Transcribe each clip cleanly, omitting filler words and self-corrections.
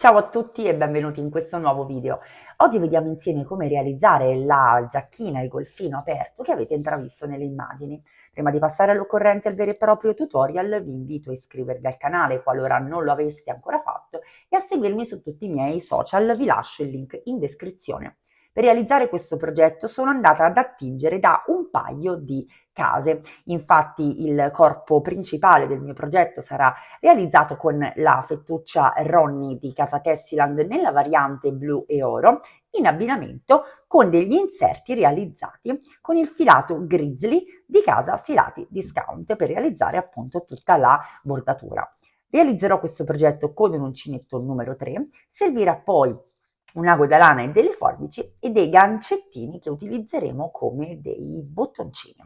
Ciao a tutti e benvenuti in questo nuovo video. Oggi vediamo insieme come realizzare la giacchina e il golfino aperto che avete intravisto nelle immagini. Prima di passare all'occorrente al vero e proprio tutorial vi invito a iscrivervi al canale qualora non lo aveste ancora fatto e a seguirmi su tutti i miei social, vi lascio il link in descrizione. Per realizzare questo progetto sono andata ad attingere da un paio di case. Infatti il corpo principale del mio progetto sarà realizzato con la fettuccia Ronnie di Casa Tessiland nella variante blu e oro, in abbinamento con degli inserti realizzati con il filato Grizzly di Casa Filati Discount per realizzare appunto tutta la bordatura. Realizzerò questo progetto con un uncinetto numero 3, servirà poi un ago da lana e delle forbici e dei gancettini che utilizzeremo come dei bottoncini.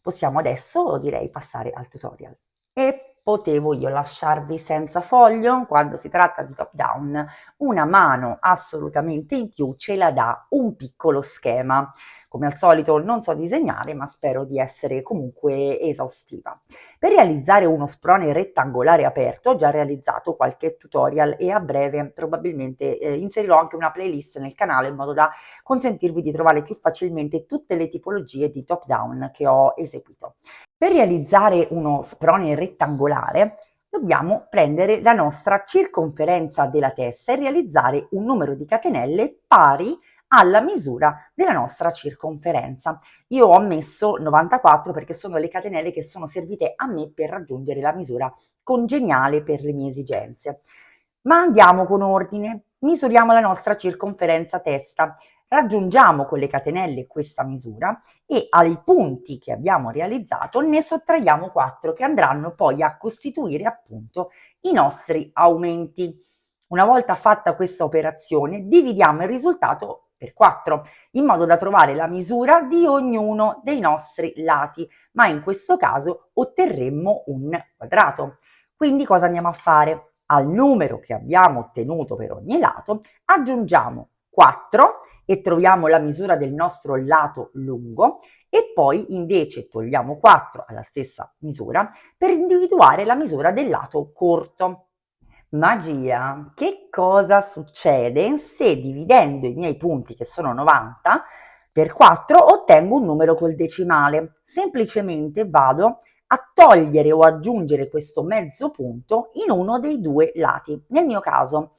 Possiamo adesso, direi, passare al tutorial. E potevo io lasciarvi senza foglio? Quando si tratta di top down, una mano assolutamente in più ce la dà un piccolo schema. Come al solito non so disegnare, ma spero di essere comunque esaustiva. Per realizzare uno sprone rettangolare aperto ho già realizzato qualche tutorial e a breve probabilmente inserirò anche una playlist nel canale in modo da consentirvi di trovare più facilmente tutte le tipologie di top down che ho eseguito. Per realizzare uno sprone rettangolare dobbiamo prendere la nostra circonferenza della testa e realizzare un numero di catenelle pari alla misura della nostra circonferenza. Io ho messo 94 perché sono le catenelle che sono servite a me per raggiungere la misura congeniale per le mie esigenze. Ma andiamo con ordine. Misuriamo la nostra circonferenza testa, raggiungiamo con le catenelle questa misura e ai punti che abbiamo realizzato ne sottraiamo 4 che andranno poi a costituire appunto i nostri aumenti. Una volta fatta questa operazione dividiamo il risultato per 4 in modo da trovare la misura di ognuno dei nostri lati, ma in questo caso otterremmo un quadrato. Quindi cosa andiamo a fare? Al numero che abbiamo ottenuto per ogni lato aggiungiamo 4 e troviamo la misura del nostro lato lungo e poi invece togliamo 4 alla stessa misura per individuare la misura del lato corto. Magia! Che cosa succede se dividendo i miei punti, che sono 90, per 4 ottengo un numero col decimale? Semplicemente vado a togliere o aggiungere questo mezzo punto in uno dei due lati. Nel mio caso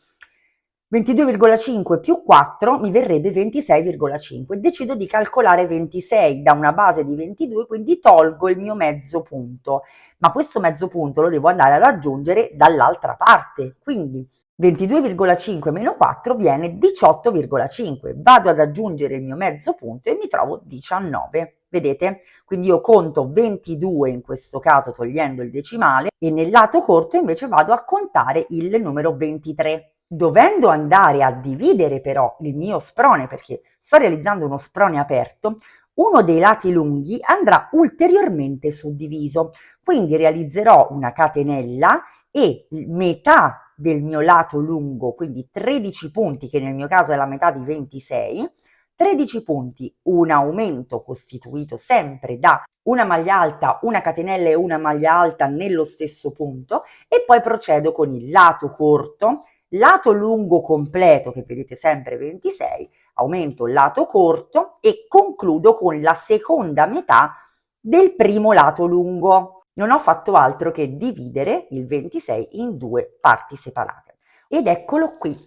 22,5 più 4 mi verrebbe 26,5. Decido di calcolare 26 da una base di 22, quindi tolgo il mio mezzo punto. Ma questo mezzo punto lo devo andare a raggiungere dall'altra parte. Quindi 22,5 meno 4 viene 18,5. Vado ad aggiungere il mio mezzo punto e mi trovo 19. Vedete? Quindi io conto 22 in questo caso togliendo il decimale e nel lato corto invece vado a contare il numero 23. Dovendo andare a dividere però il mio sprone, perché sto realizzando uno sprone aperto, uno dei lati lunghi andrà ulteriormente suddiviso, quindi realizzerò una catenella e metà del mio lato lungo, quindi 13 punti, che nel mio caso è la metà di 26, 13 punti, un aumento costituito sempre da una maglia alta, una catenella e una maglia alta nello stesso punto e poi procedo con il lato corto, lato lungo completo che vedete sempre 26, aumento il lato corto e concludo con la seconda metà del primo lato lungo. Non ho fatto altro che dividere il 26 in due parti separate. Ed eccolo qui,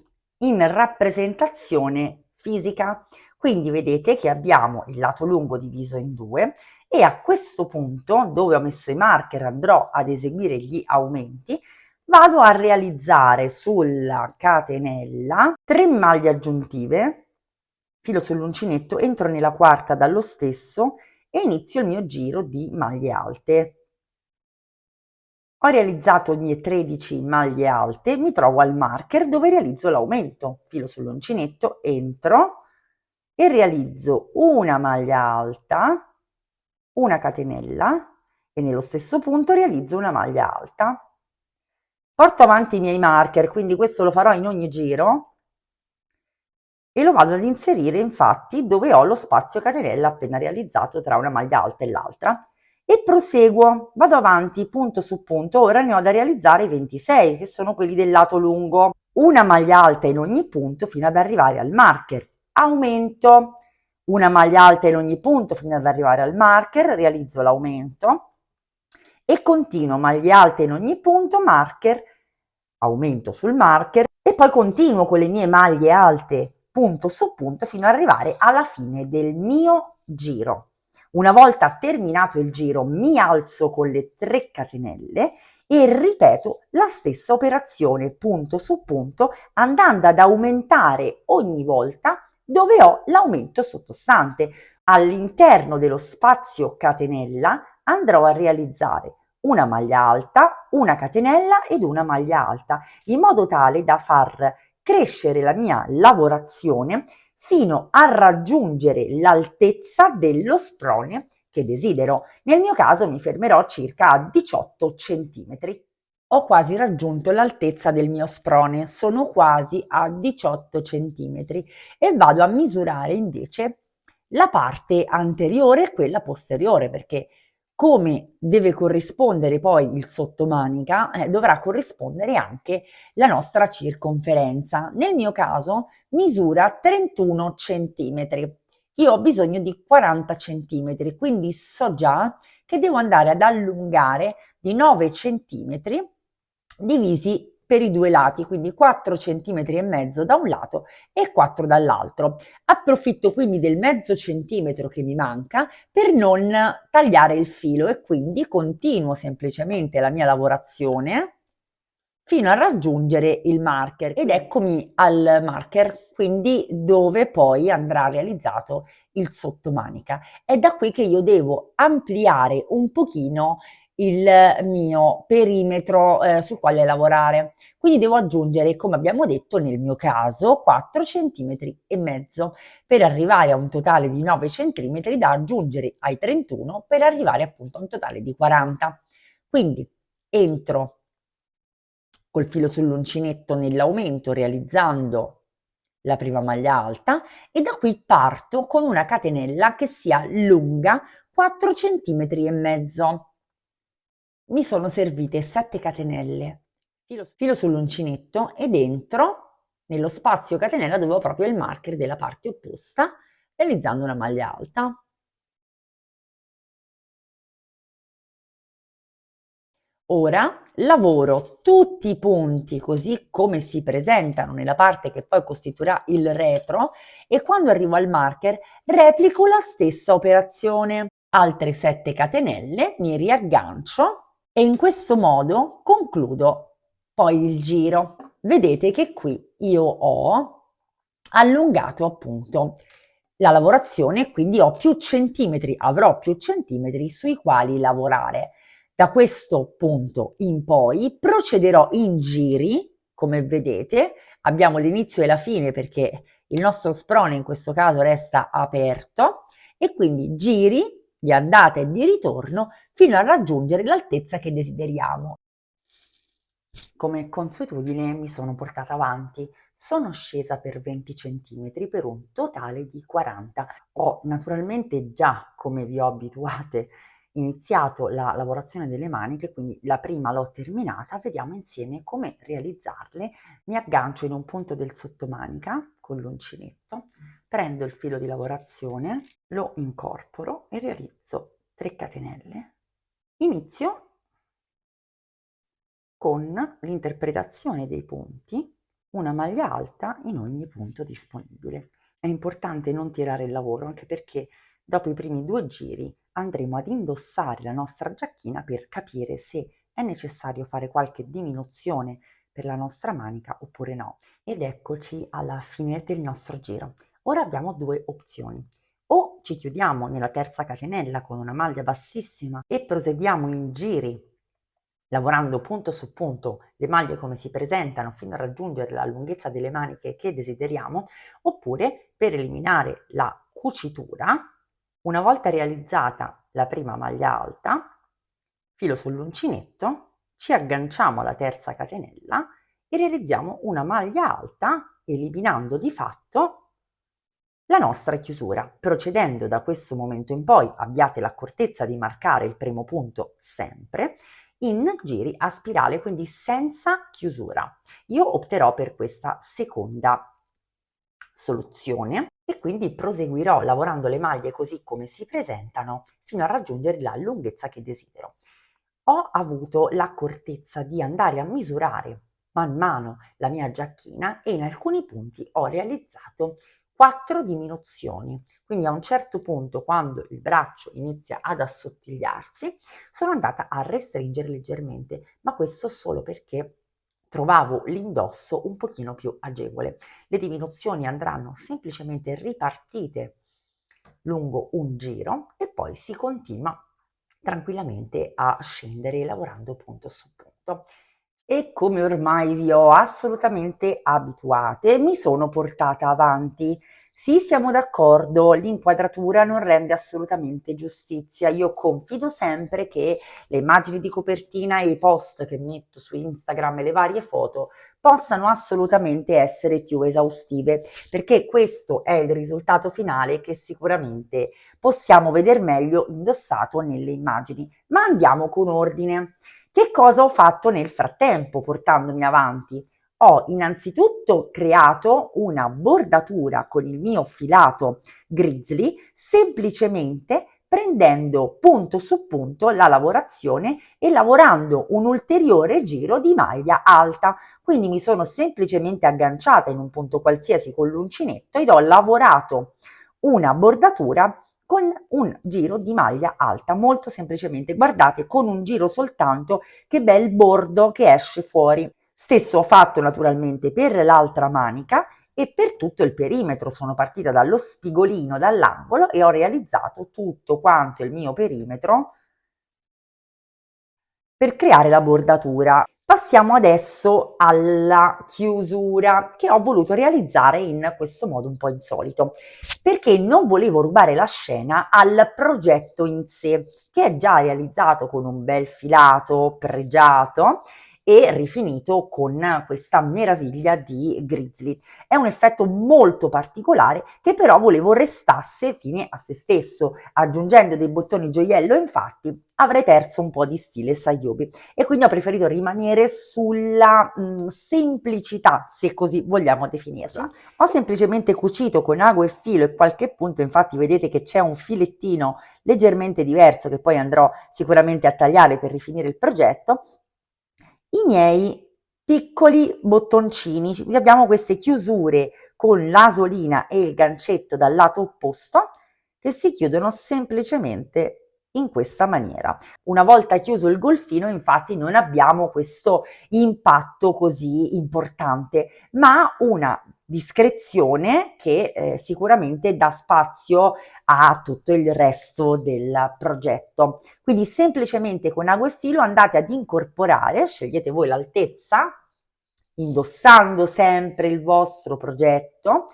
in rappresentazione fisica. Quindi vedete che abbiamo il lato lungo diviso in due e a questo punto, dove ho messo i marker, andrò ad eseguire gli aumenti, vado a realizzare sulla catenella 3 maglie aggiuntive, filo sull'uncinetto, entro nella quarta dallo stesso e inizio il mio giro di maglie alte. Ho realizzato le mie 13 maglie alte, mi trovo al marker dove realizzo l'aumento, filo sull'uncinetto, entro e realizzo una maglia alta, una catenella e nello stesso punto realizzo una maglia alta. Porto avanti i miei marker, quindi questo lo farò in ogni giro e lo vado ad inserire infatti dove ho lo spazio catenella appena realizzato tra una maglia alta e l'altra e vado avanti punto su punto. Ora ne ho da realizzare 26 che sono quelli del lato lungo. una maglia alta in ogni punto fino ad arrivare al marker, aumento, una maglia alta in ogni punto fino ad arrivare al marker, realizzo l'aumento e continuo maglie alte in ogni punto, marker, aumento sul marker e poi continuo con le mie maglie alte punto su punto fino ad arrivare alla fine del mio giro. Una volta terminato il giro mi alzo con le 3 catenelle e ripeto la stessa operazione punto su punto andando ad aumentare ogni volta dove ho l'aumento sottostante. All'interno dello spazio catenella andrò a realizzare una maglia alta, una catenella ed una maglia alta, in modo tale da far crescere la mia lavorazione fino a raggiungere l'altezza dello sprone che desidero. Nel mio caso mi fermerò circa a 18 centimetri. Ho quasi raggiunto l'altezza del mio sprone, sono quasi a 18 centimetri e vado a misurare invece la parte anteriore e quella posteriore, perché come deve corrispondere poi il sottomanica, dovrà corrispondere anche la nostra circonferenza. Nel mio caso misura 31 centimetri. Io ho bisogno di 40 centimetri, quindi so già che devo andare ad allungare di 9 centimetri divisi per i due lati, quindi 4 centimetri e mezzo da un lato e 4 dall'altro. Approfitto quindi del mezzo centimetro che mi manca per non tagliare il filo e quindi continuo semplicemente la mia lavorazione fino a raggiungere il marker ed eccomi al marker, quindi dove poi andrà realizzato il sottomanica. È da qui che io devo ampliare un pochino il mio perimetro sul quale lavorare. Quindi devo aggiungere, come abbiamo detto nel mio caso, 4 centimetri e mezzo per arrivare a un totale di 9 centimetri da aggiungere ai 31 per arrivare appunto a un totale di 40. Quindi entro col filo sull'uncinetto nell'aumento realizzando la prima maglia alta e da qui parto con una catenella che sia lunga 4 centimetri e mezzo. Mi sono servite 7 catenelle, filo sull'uncinetto ed entro nello spazio catenella dove ho proprio il marker della parte opposta realizzando una maglia alta. Ora lavoro tutti i punti così come si presentano nella parte che poi costituirà il retro e quando arrivo al marker replico la stessa operazione. Altre 7 catenelle, mi riaggancio e in questo modo concludo poi il giro. Vedete che qui io ho allungato appunto la lavorazione, quindi ho più centimetri, avrò più centimetri sui quali lavorare. Da questo punto in poi procederò in giri, come vedete, abbiamo l'inizio e la fine perché il nostro sprone in questo caso resta aperto e quindi giri di andata e di ritorno fino a raggiungere l'altezza che desideriamo. Come consuetudine mi sono portata avanti, sono scesa per 20 centimetri per un totale di 40. Ho naturalmente già, come vi ho abituate, iniziato la lavorazione delle maniche, quindi la prima l'ho terminata, vediamo insieme come realizzarle. Mi aggancio in un punto del sottomanica con l'uncinetto, prendo il filo di lavorazione, lo incorporo e realizzo 3 catenelle. Inizio con l'interpretazione dei punti, una maglia alta in ogni punto disponibile. È importante non tirare il lavoro anche perché dopo i primi 2 giri andremo ad indossare la nostra giacchina per capire se è necessario fare qualche diminuzione per la nostra manica oppure no. Ed eccoci alla fine del nostro giro. Ora abbiamo 2 opzioni. O ci chiudiamo nella terza catenella con una maglia bassissima e proseguiamo in giri lavorando punto su punto le maglie come si presentano fino a raggiungere la lunghezza delle maniche che desideriamo, oppure per eliminare la cucitura, una volta realizzata la prima maglia alta, filo sull'uncinetto, ci agganciamo alla terza catenella e realizziamo una maglia alta, eliminando di fatto la nostra chiusura. Procedendo da questo momento in poi abbiate l'accortezza di marcare il primo punto sempre in giri a spirale, quindi senza chiusura. Io opterò per questa seconda soluzione e quindi proseguirò lavorando le maglie così come si presentano fino a raggiungere la lunghezza che desidero. Ho avuto l'accortezza di andare a misurare man mano la mia giacchina e in alcuni punti ho realizzato 4 diminuzioni. Quindi a un certo punto, quando il braccio inizia ad assottigliarsi, sono andata a restringere leggermente, ma questo solo perché trovavo l'indosso un pochino più agevole. Le diminuzioni andranno semplicemente ripartite lungo un giro e poi si continua tranquillamente a scendere lavorando punto su punto. E come ormai vi ho assolutamente abituate, mi sono portata avanti. Sì, siamo d'accordo, l'inquadratura non rende assolutamente giustizia. Io confido sempre che le immagini di copertina e i post che metto su Instagram e le varie foto possano assolutamente essere più esaustive, perché questo è il risultato finale che sicuramente possiamo veder meglio indossato nelle immagini. Ma andiamo con ordine. Che cosa ho fatto nel frattempo portandomi avanti? Ho innanzitutto creato una bordatura con il mio filato grizzly, semplicemente prendendo punto su punto la lavorazione e lavorando un ulteriore giro di maglia alta. Quindi mi sono semplicemente agganciata in un punto qualsiasi con l'uncinetto ed ho lavorato una bordatura con un giro di maglia alta, molto semplicemente. Guardate, con un giro soltanto, che bel bordo che esce fuori. Stesso ho fatto naturalmente per l'altra manica e per tutto il perimetro. Sono partita dallo spigolino, dall'angolo e ho realizzato tutto quanto il mio perimetro per creare la bordatura. Passiamo adesso alla chiusura che ho voluto realizzare in questo modo un po' insolito, perché non volevo rubare la scena al progetto in sé, che è già realizzato con un bel filato pregiato e rifinito con questa meraviglia di grizzly. È un effetto molto particolare che però volevo restasse fine a se stesso. Aggiungendo dei bottoni gioiello, infatti, avrei perso un po' di stile Sayobi e quindi ho preferito rimanere sulla semplicità, se così vogliamo definirla. Ho semplicemente cucito con ago e filo e qualche punto, infatti vedete che c'è un filettino leggermente diverso che poi andrò sicuramente a tagliare per rifinire il progetto, i miei piccoli bottoncini. Abbiamo queste chiusure con l'asolina e il gancetto dal lato opposto che si chiudono semplicemente in questa maniera. Una volta chiuso il golfino, infatti, non abbiamo questo impatto così importante, ma una discrezione che sicuramente dà spazio a tutto il resto del progetto. Quindi semplicemente con ago e filo andate ad incorporare, scegliete voi l'altezza, indossando sempre il vostro progetto,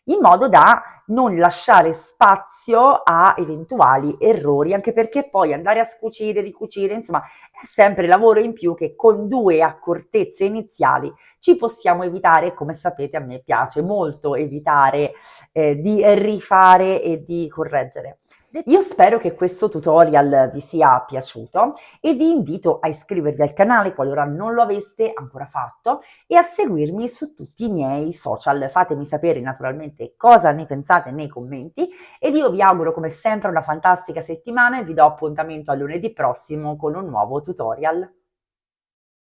in modo da non lasciare spazio a eventuali errori, anche perché poi andare a scucire, ricucire, insomma, è sempre lavoro in più che con 2 accortezze iniziali ci possiamo evitare. Come sapete, a me piace molto evitare di rifare e di correggere. Io spero che questo tutorial vi sia piaciuto e vi invito a iscrivervi al canale qualora non lo aveste ancora fatto e a seguirmi su tutti i miei social. Fatemi sapere naturalmente cosa ne pensate nei commenti ed io vi auguro come sempre una fantastica settimana e vi do appuntamento a lunedì prossimo con un nuovo tutorial.